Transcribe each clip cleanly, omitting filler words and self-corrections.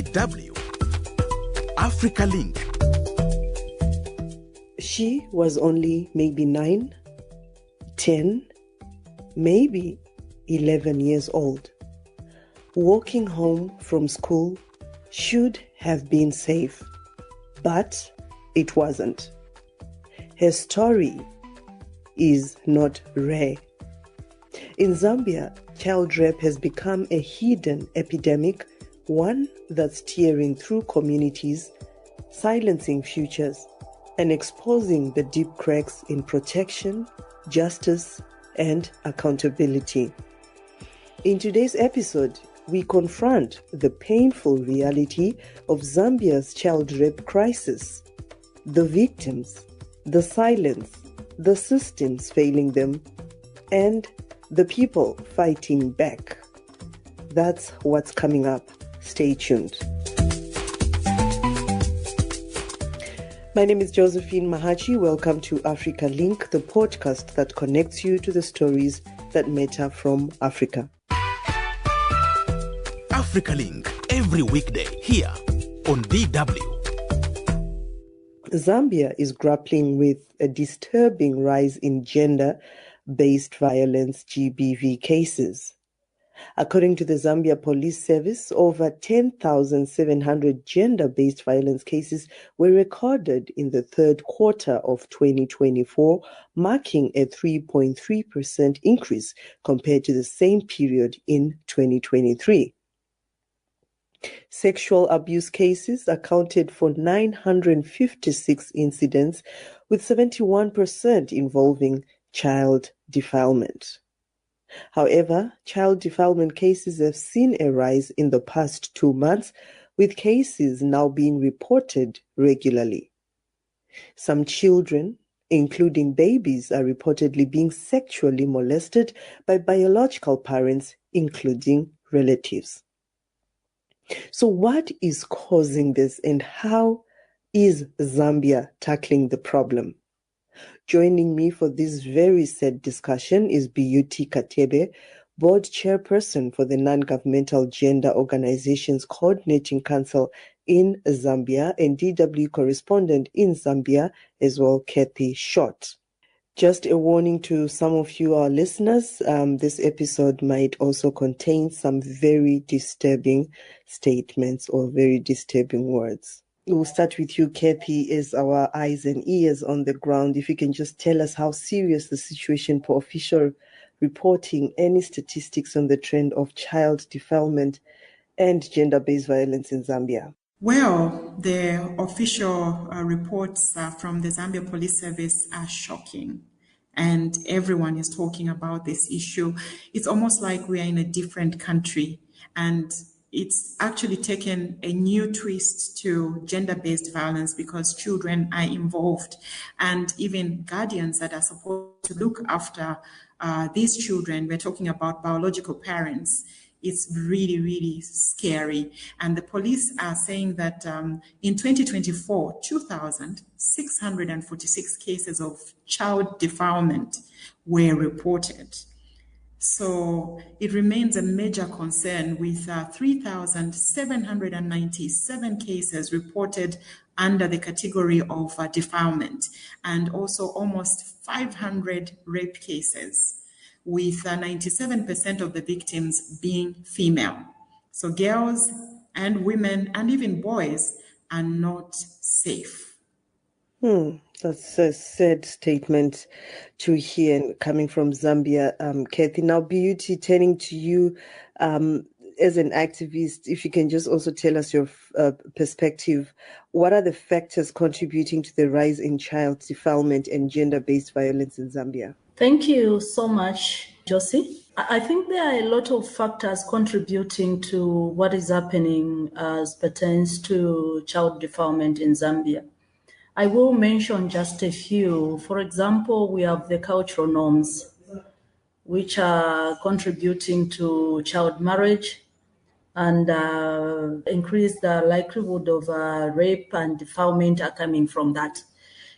DW Africa Link. She was only maybe 9, 10, maybe 11 years old. Walking home from school should have been safe, but it wasn't. Her story is not rare. In Zambia, child rape has become a hidden epidemic, one that's tearing through communities, silencing futures, and exposing the deep cracks in protection, justice, and accountability. In today's episode, we confront the painful reality of Zambia's child rape crisis, the victims, the silence, the systems failing them, and the people fighting back. That's what's coming up. Stay tuned. My name is Josephine Mahachi. Welcome to Africa Link, the podcast that connects you to the stories that matter from Africa. Africa Link, every weekday here on DW. Zambia is grappling with a disturbing rise in gender-based violence GBV cases. According to the Zambia Police Service, over 10,700 gender-based violence cases were recorded in the third quarter of 2024, marking a 3.3% increase compared to the same period in 2023. Sexual abuse cases accounted for 956 incidents, with 71% involving child defilement. However, child defilement cases have seen a rise in the past 2 months, with cases now being reported regularly. Some children, including babies, are reportedly being sexually molested by biological parents, including relatives. So what is causing this, and how is Zambia tackling the problem? Joining me for this very sad discussion is Beauty Katebe, Board Chairperson for the Non-Governmental Gender Organizations Coordinating Council in Zambia, and DW correspondent in Zambia as well, Kathy Short. Just a warning to some of you, our listeners, this episode might also contain some very disturbing statements or very disturbing words. We'll start with you, Kathy, as our eyes and ears on the ground. If you can just tell us how serious the situation for official reporting, any statistics on the trend of child defilement and gender-based violence in Zambia. Well, the official reports from the Zambia Police Service are shocking, and everyone is talking about this issue. It's almost like we are in a different country, and it's actually taken a new twist to gender-based violence because children are involved, and even guardians that are supposed to look after these children. We're talking about biological parents. It's really, really scary. And the police are saying that in 2024, 2,646 cases of child defilement were reported. So it remains a major concern, with 3,797 cases reported under the category of defilement, and also almost 500 rape cases, with 97% of the victims being female. So girls and women and even boys are not safe. That's a sad statement to hear coming from Zambia, Kathy. Now, Beauty, turning to you as an activist, if you can just also tell us your perspective. What are the factors contributing to the rise in child defilement and gender-based violence in Zambia? Thank you so much, Josie. I think there are a lot of factors contributing to what is happening as pertains to child defilement in Zambia. I will mention just a few. For example, we have the cultural norms, which are contributing to child marriage and increase the likelihood of rape and defilement are coming from that.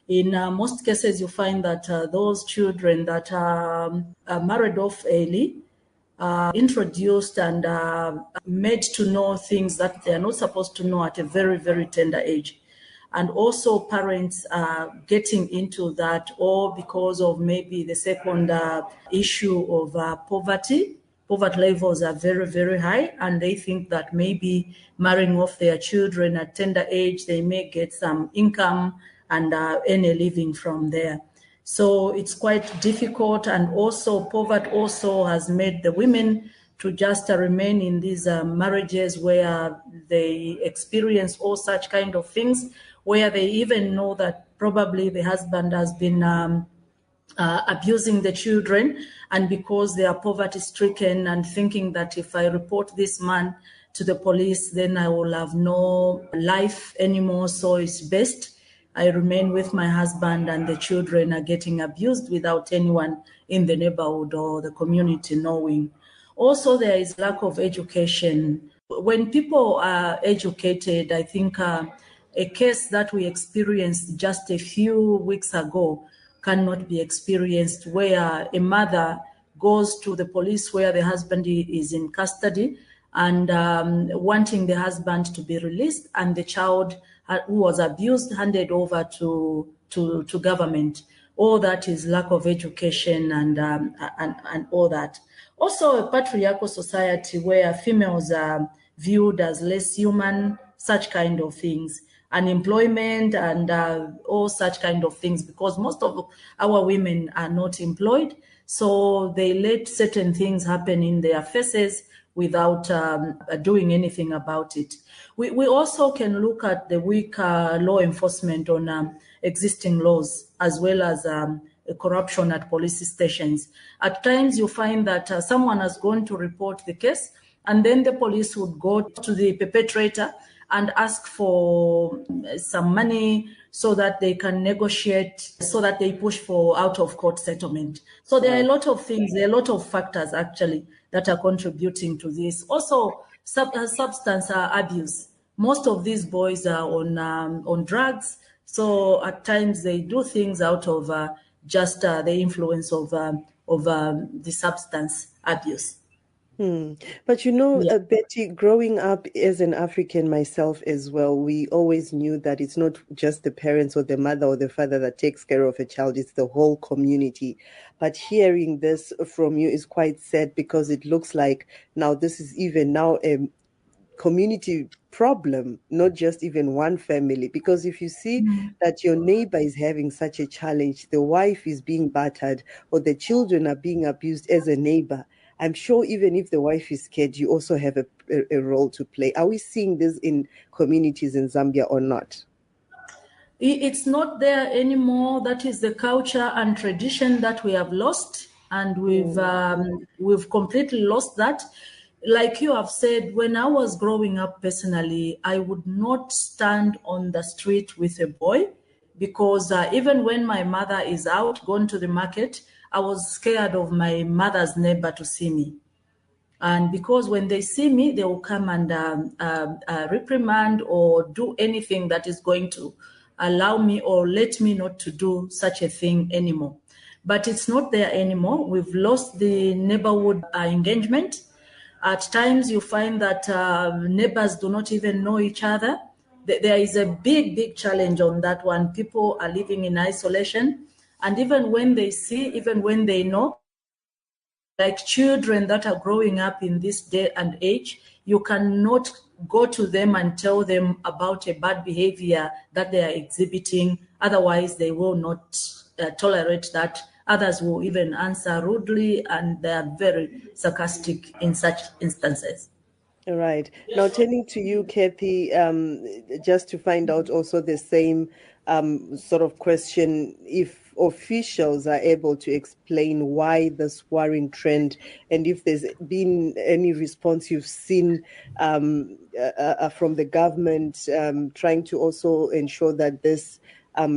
In most cases, you find that those children that are married off early introduced and made to know things that they are not supposed to know at a very, very tender age. And also parents are getting into that, or because of maybe the second issue of poverty. Poverty levels are very, very high, and they think that maybe marrying off their children at tender age, they may get some income and earn a living from there. So it's quite difficult, and also poverty also has made the women to just remain in these marriages where they experience all such kind of things, where they even know that probably the husband has been abusing the children, and because they are poverty stricken and thinking that if I report this man to the police, then I will have no life anymore. So it's best I remain with my husband, and the children are getting abused without anyone in the neighborhood or the community knowing. Also, there is lack of education. When people are educated, I think a case that we experienced just a few weeks ago cannot be experienced, where a mother goes to the police where the husband is in custody and wanting the husband to be released, and the child who was abused handed over to government. All that is lack of education and all that. Also, a patriarchal society where females are viewed as less human, such kind of things, unemployment and all such kind of things, because most of our women are not employed, so they let certain things happen in their faces without doing anything about it. We also can look at the weak law enforcement on existing laws, as well as corruption at police stations. At times you find that someone has gone to report the case, and then the police would go to the perpetrator and ask for some money so that they can negotiate, so that they push for out-of-court settlement. So there are a lot of things, there are a lot of factors actually that are contributing to this. Also, substance abuse. Most of these boys are on drugs, so at times they do things out of just the influence of the substance abuse. But Betty, growing up as an African myself as well, we always knew that it's not just the parents or the mother or the father that takes care of a child, it's the whole community. But hearing this from you is quite sad, because it looks like now this is even now a community problem, not just even one family. Because if you see that your neighbor is having such a challenge, the wife is being battered or the children are being abused as a neighbor, I'm sure even if the wife is scared, you also have a role to play. Are we seeing this in communities in Zambia or not? It's not there anymore. That is the culture and tradition that we have lost, and we've completely lost that. Like you have said, when I was growing up personally, I would not stand on the street with a boy, because even when my mother is out, gone to the market, I was scared of my mother's neighbor to see me. And because when they see me, they will come and reprimand or do anything that is going to allow me or let me not to do such a thing anymore. But it's not there anymore. We've lost the neighborhood engagement. At times you find that neighbors do not even know each other. There is a big challenge on that one. People are living in isolation. And even when they see, even when they know, like children that are growing up in this day and age, you cannot go to them and tell them about a bad behavior that they are exhibiting. Otherwise, they will not tolerate that. Others will even answer rudely, and they are very sarcastic in such instances. All right. Now, turning to you, Kathy, just to find out also the same sort of question, if officials are able to explain why this worrying trend, and if there's been any response you've seen from the government trying to also ensure that this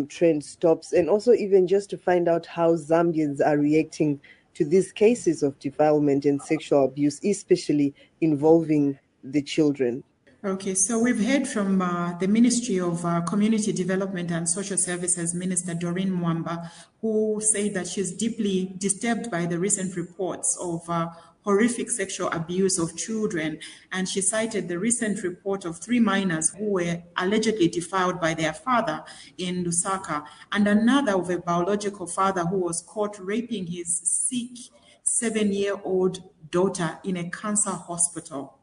trend stops, and also even just to find out how Zambians are reacting to these cases of defilement and sexual abuse, especially involving the children. Okay, so we've heard from the Ministry of Community Development and Social Services Minister Doreen Mwamba, who said that she's deeply disturbed by the recent reports of horrific sexual abuse of children. And she cited the recent report of 3 minors who were allegedly defiled by their father in Lusaka, and another of a biological father who was caught raping his sick 7-year-old daughter in a cancer hospital,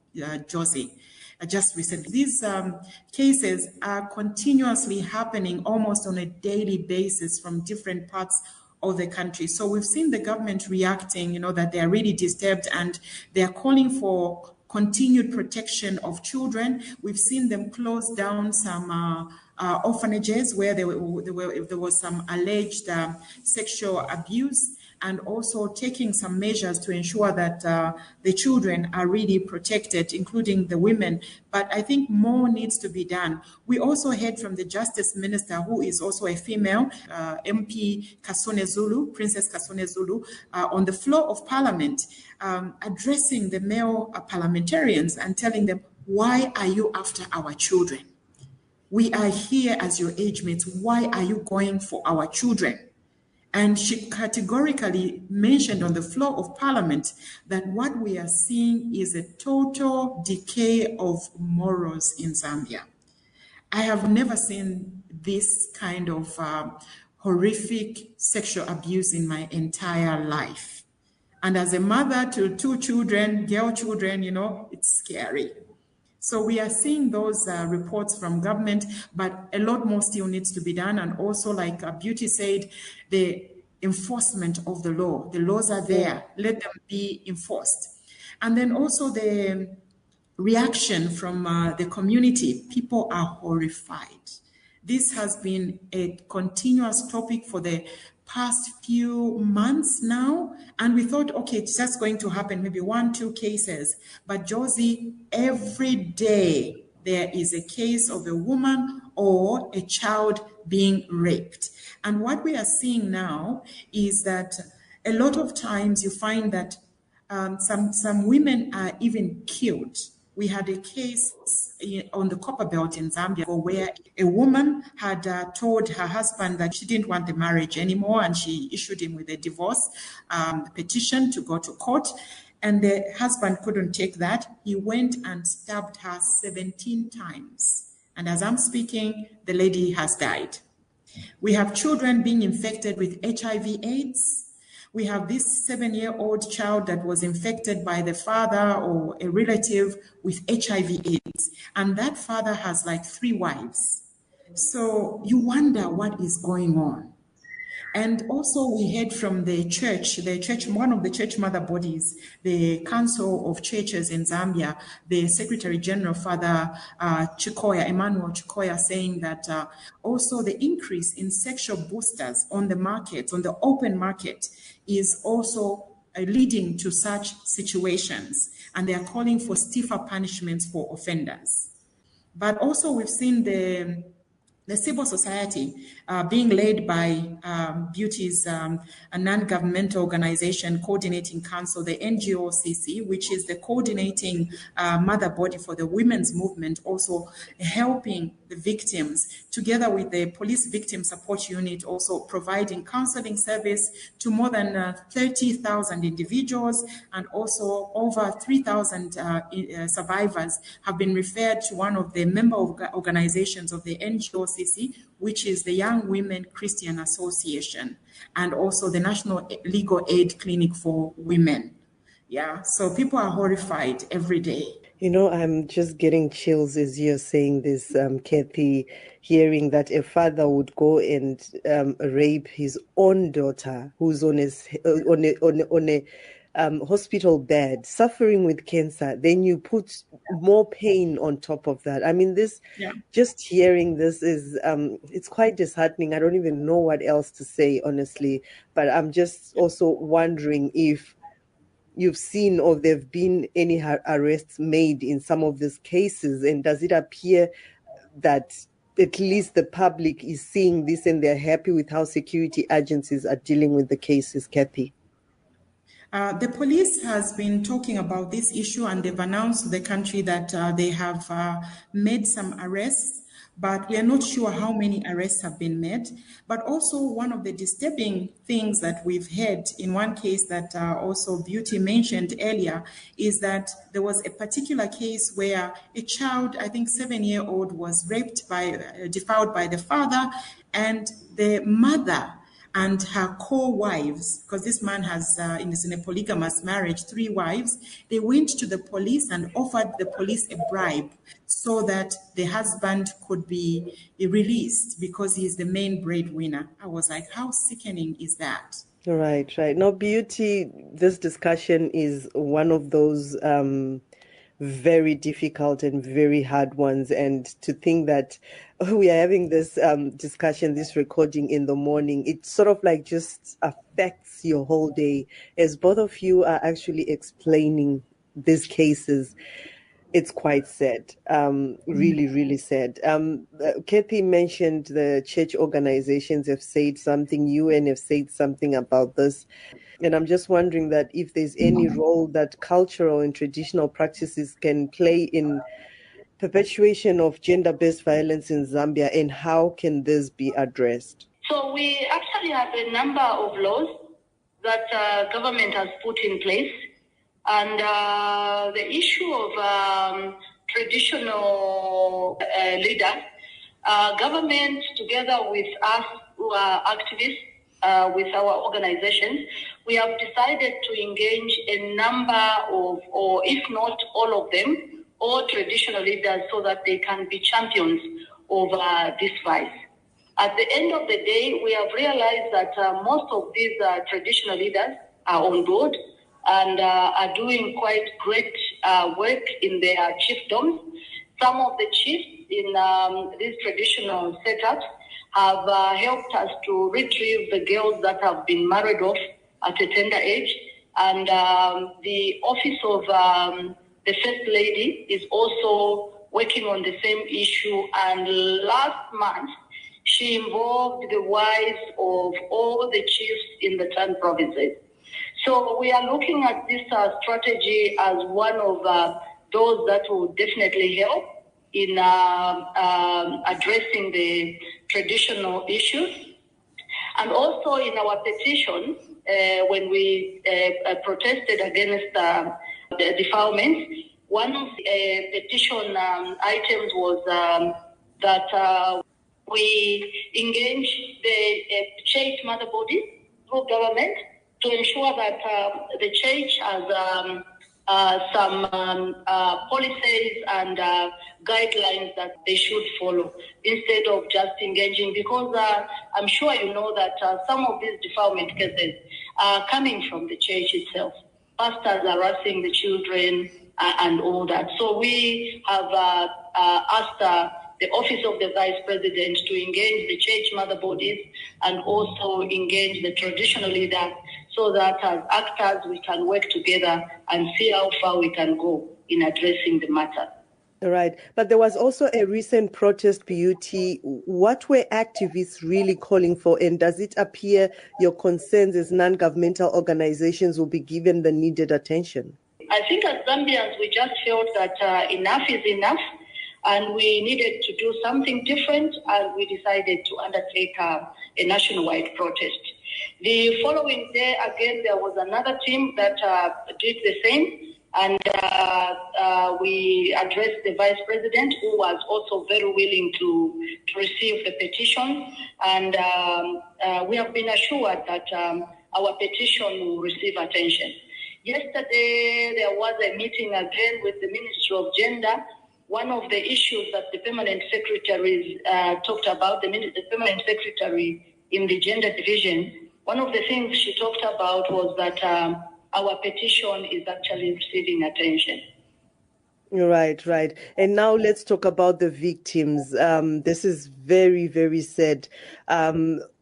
Josie. Just recently. These cases are continuously happening almost on a daily basis from different parts of the country. So we've seen the government reacting, that they are really disturbed and they are calling for continued protection of children. We've seen them close down some orphanages where there was some alleged sexual abuse, and also taking some measures to ensure that the children are really protected, including the women. But I think more needs to be done. We also heard from the Justice Minister, who is also a female, MP Kasone Zulu, Princess Kasone Zulu, on the floor of Parliament, addressing the male parliamentarians and telling them, why are you after our children? We are here as your age mates. Why are you going for our children? And she categorically mentioned on the floor of Parliament that what we are seeing is a total decay of morals in Zambia. I have never seen this kind of horrific sexual abuse in my entire life. And as a mother to 2 children, girl children, it's scary. So we are seeing those reports from government, but a lot more still needs to be done. And also, like Beauty said, the enforcement of the law. The laws are there. Let them be enforced. And then also the reaction from the community. People are horrified. This has been a continuous topic for the past few months now, and we thought, okay, it's just going to happen, maybe 1-2 cases. But Josie, every day there is a case of a woman or a child being raped. And what we are seeing now is that a lot of times you find that some women are even killed. We had a case on the Copper Belt in Zambia where a woman had told her husband that she didn't want the marriage anymore, and she issued him with a divorce petition to go to court. And the husband couldn't take that. He went and stabbed her 17 times. And as I'm speaking, the lady has died. We have children being infected with HIV/AIDS. We have this 7-year-old child that was infected by the father or a relative with HIV/AIDS. And that father has like 3 wives. So you wonder what is going on. And also we heard from the church, one of the church mother bodies, the Council of Churches in Zambia, the Secretary General, Father Emmanuel Chikoya, saying that also the increase in sexual boosters on the market, on the open market, is also leading to such situations. And they are calling for stiffer punishments for offenders. But also we've seen the civil society being led by Beauty's a non-governmental organization coordinating council, the NGOCC, which is the coordinating mother body for the women's movement, also helping the victims, together with the police victim support unit, also providing counseling service to more than 30,000 individuals, and also over 3,000 survivors have been referred to one of the member organizations of the NGOCC, which is the Young Women Christian Association, and also the National Legal Aid Clinic for Women. Yeah, so people are horrified every day. I'm just getting chills as you're saying this, Kathy, hearing that a father would go and rape his own daughter who's on a hospital bed, suffering with cancer. Then you put more pain on top of that. I mean, just hearing this is, it's quite disheartening. I don't even know what else to say, honestly. But I'm just also wondering if you've seen or there have been any arrests made in some of these cases, and does it appear that at least the public is seeing this and they're happy with how security agencies are dealing with the cases, Kathy? The police has been talking about this issue, and they've announced to the country that they have made some arrests. but we are not sure how many arrests have been made. But also, one of the disturbing things that we've heard in one case that also Beauty mentioned earlier is that there was a particular case where a child, I think 7-year-old, was raped defiled by the father, and the mother and her co-wives, because this man is in a polygamous marriage, 3 wives, they went to the police and offered the police a bribe so that the husband could be released because he is the main breadwinner. I was like, how sickening is that? Right, right. Now, Beauty, this discussion is one of those very difficult and very hard ones. And to think that we are having this discussion, this recording in the morning, it sort of like just affects your whole day as both of you are actually explaining these cases. It's quite sad, really, really sad. Kathy mentioned the church organizations have said something, UN have said something about this. And I'm just wondering that if there's any role that cultural and traditional practices can play in perpetuation of gender-based violence in Zambia, and how can this be addressed? So we actually have a number of laws that government has put in place. And the issue of traditional leaders, government together with us who are activists, with our organizations, we have decided to engage a number of, or if not all of them, all traditional leaders so that they can be champions of this fight. At the end of the day, we have realized that most of these traditional leaders are on board and are doing quite great work in their chiefdoms. Some of the chiefs in these traditional setups have helped us to retrieve the girls that have been married off at a tender age. And the office of the First Lady is also working on the same issue. And last month, she involved the wives of all the chiefs in the 10 provinces. So we are looking at this strategy as one of those that will definitely help in addressing the traditional issues. And also in our petition, when we protested against the defilements, one of the petition items was that we engage the church mother bodies through government to ensure that the church has some policies and guidelines that they should follow instead of just engaging, because I'm sure you know that some of these defilement cases are coming from the church itself. Pastors harassing the children and all that. So we have asked the Office of the Vice President to engage the church mother bodies and also engage the traditional leaders so that as actors we can work together and see how far we can go in addressing the matter. Right. But there was also a recent protest, Beauty. What were activists really calling for? And does it appear your concerns as non-governmental organizations will be given the needed attention? I think as Zambians, we just felt that enough is enough. And we needed to do something different, and we decided to undertake a nationwide protest. The following day, again, there was another team that did the same, and we addressed the Vice President, who was also very willing to receive the petition, and we have been assured that our petition will receive attention. Yesterday, there was a meeting again with the Ministry of Gender. One of the issues that the permanent secretaries talked about, the permanent secretary in the gender division, one of the things she talked about was that our petition is actually receiving attention. Right, right. And now let's talk about the victims. This is very, very sad.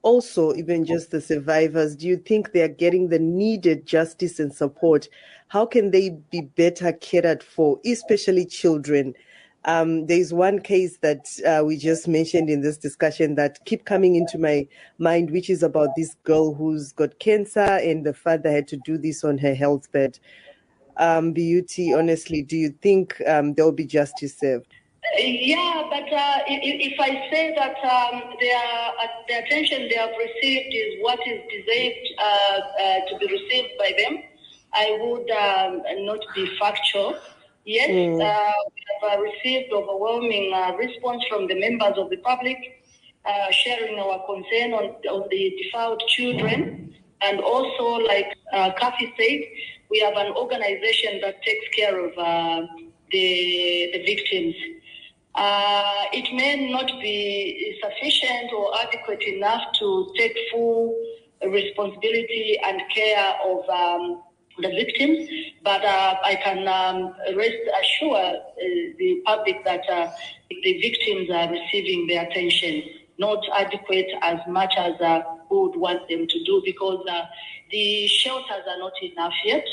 Also, even just the survivors, do you think they are getting the needed justice and support? How can they be better catered for, especially children? There's one case that we just mentioned in this discussion that keep coming into my mind, which is about this girl who's got cancer and the father had to do this on her health bed. Beauty, honestly, do you think there'll be justice served? Yeah, but if I say that the attention they have received is what is deserved to be received by them, I would not be factual. Yes, we have received overwhelming response from the members of the public sharing our concern on the defiled children. And also, like Kathy said, we have an organization that takes care of the victims. It may not be sufficient or adequate enough to take full responsibility and care of the victims, but I can assure the public that the victims are receiving the attention, not adequate as much as we would want them to do, because the shelters are not enough yet.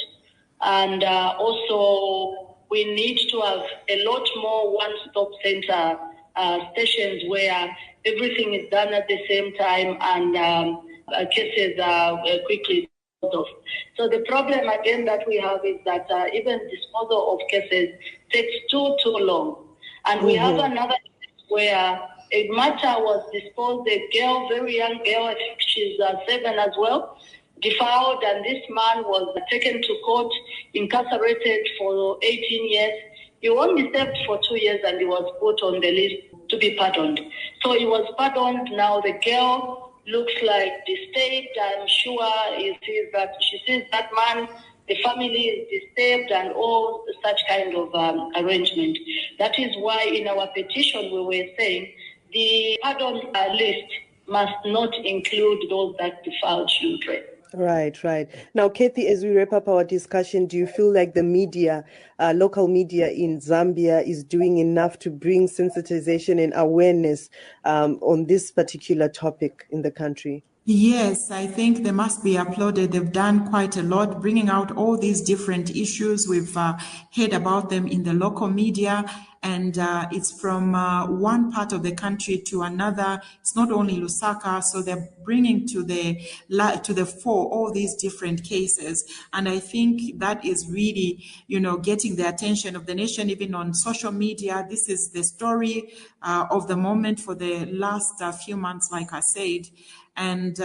And also, we need to have a lot more one-stop center stations where everything is done at the same time and cases are quickly disposed of. So the problem again that we have is that even disposal of cases takes too long. And we have another case where a matter was disposed, a girl, very young girl, I think she's 7 as well, defiled, and this man was taken to court, incarcerated for 18 years. He only served for 2 years and he was put on the list to be pardoned. So he was pardoned. Now the girl looks like disturbed. I'm sure she sees that man, the family is disturbed and all such kind of arrangement. That is why in our petition we were saying the pardon list must not include those that defile children. Right. Now, Kathy, as we wrap up our discussion, do you feel like the media, local media in Zambia is doing enough to bring sensitization and awareness on this particular topic in the country? Yes, I think they must be applauded. They've done quite a lot, bringing out all these different issues. We've heard about them in the local media, and it's from one part of the country to another. It's not only Lusaka, so they're bringing to the fore all these different cases. And I think that is really, getting the attention of the nation, even on social media. This is the story of the moment for the last few months, like I said. And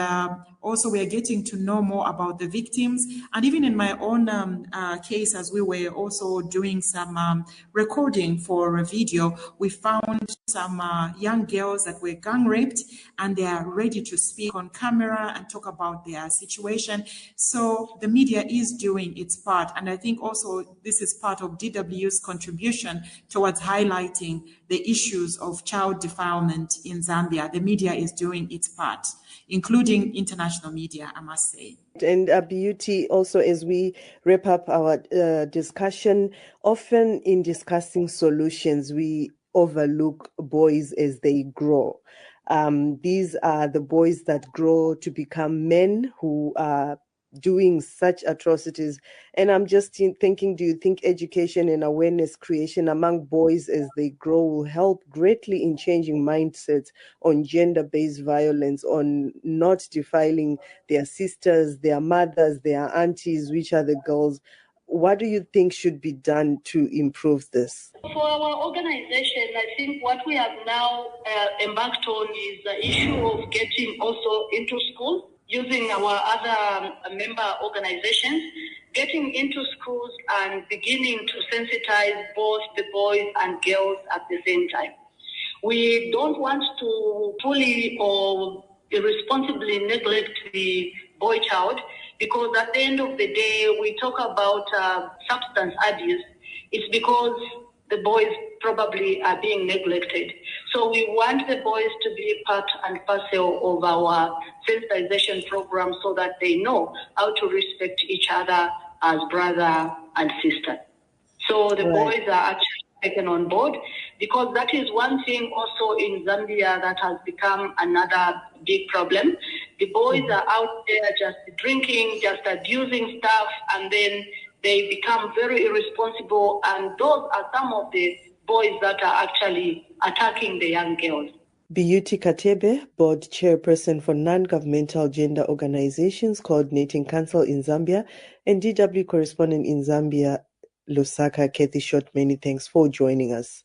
also we are getting to know more about the victims. And even in my own case, as we were also doing some recording for a video, we found some young girls that were gang raped, and they are ready to speak on camera and talk about their situation. So the media is doing its part. And I think also this is part of DW's contribution towards highlighting the issues of child defilement in Zambia. The media is doing its part, including international media, I must say. And Beauty, also as we wrap up our discussion, often in discussing solutions, we overlook boys as they grow. These are the boys that grow to become men who are doing such atrocities. And I'm just thinking, do you think education and awareness creation among boys as they grow will help greatly in changing mindsets on gender-based violence, on not defiling their sisters, their mothers, their aunties, which are the girls? What do you think should be done to improve this? For our organization, I think what we have now embarked on is the issue of getting also into schools, using our other member organizations, getting into schools and beginning to sensitize both the boys and girls at the same time. We don't want to fully or irresponsibly neglect the boy child, because at the end of the day, we talk about substance abuse. It's because the boys probably are being neglected. So we want the boys to be part and parcel of our sensitization program so that they know how to respect each other as brother and sister. So the boys are actually taken on board, because that is one thing also in Zambia that has become another big problem. The boys are out there just drinking, just abusing stuff, and then they become very irresponsible, and those are some of the boys that are actually attacking the young girls. Beauty Katebe, Board Chairperson for Non-Governmental Gender Organizations Coordinating Council in Zambia, and DW Correspondent in Zambia, Lusaka, Kathy Short, many thanks for joining us.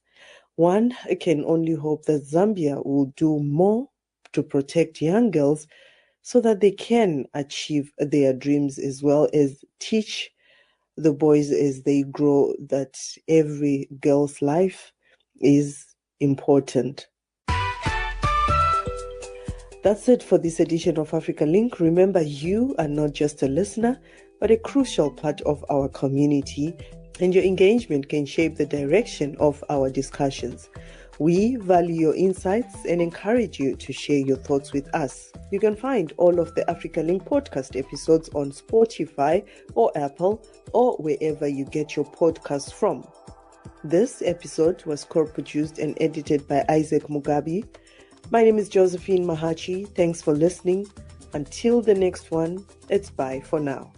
One can only hope that Zambia will do more to protect young girls so that they can achieve their dreams, as well as teach the boys as they grow that every girl's life is important. That's it for this edition of Africa Link. Remember, you are not just a listener, but a crucial part of our community, and your engagement can shape the direction of our discussions. We value your insights and encourage you to share your thoughts with us. You can find all of the Africa Link podcast episodes on Spotify or Apple or wherever you get your podcasts from. This episode was co-produced and edited by Isaac Mugabe. My name is Josephine Mahachi. Thanks for listening. Until the next one, it's bye for now.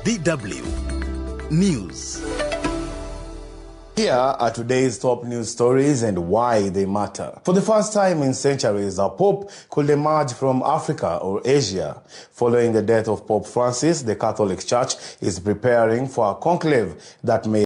DW News. Here are today's top news stories and why they matter. For the first time in centuries, a pope could emerge from Africa or Asia. Following the death of Pope Francis, the Catholic Church is preparing for a conclave that may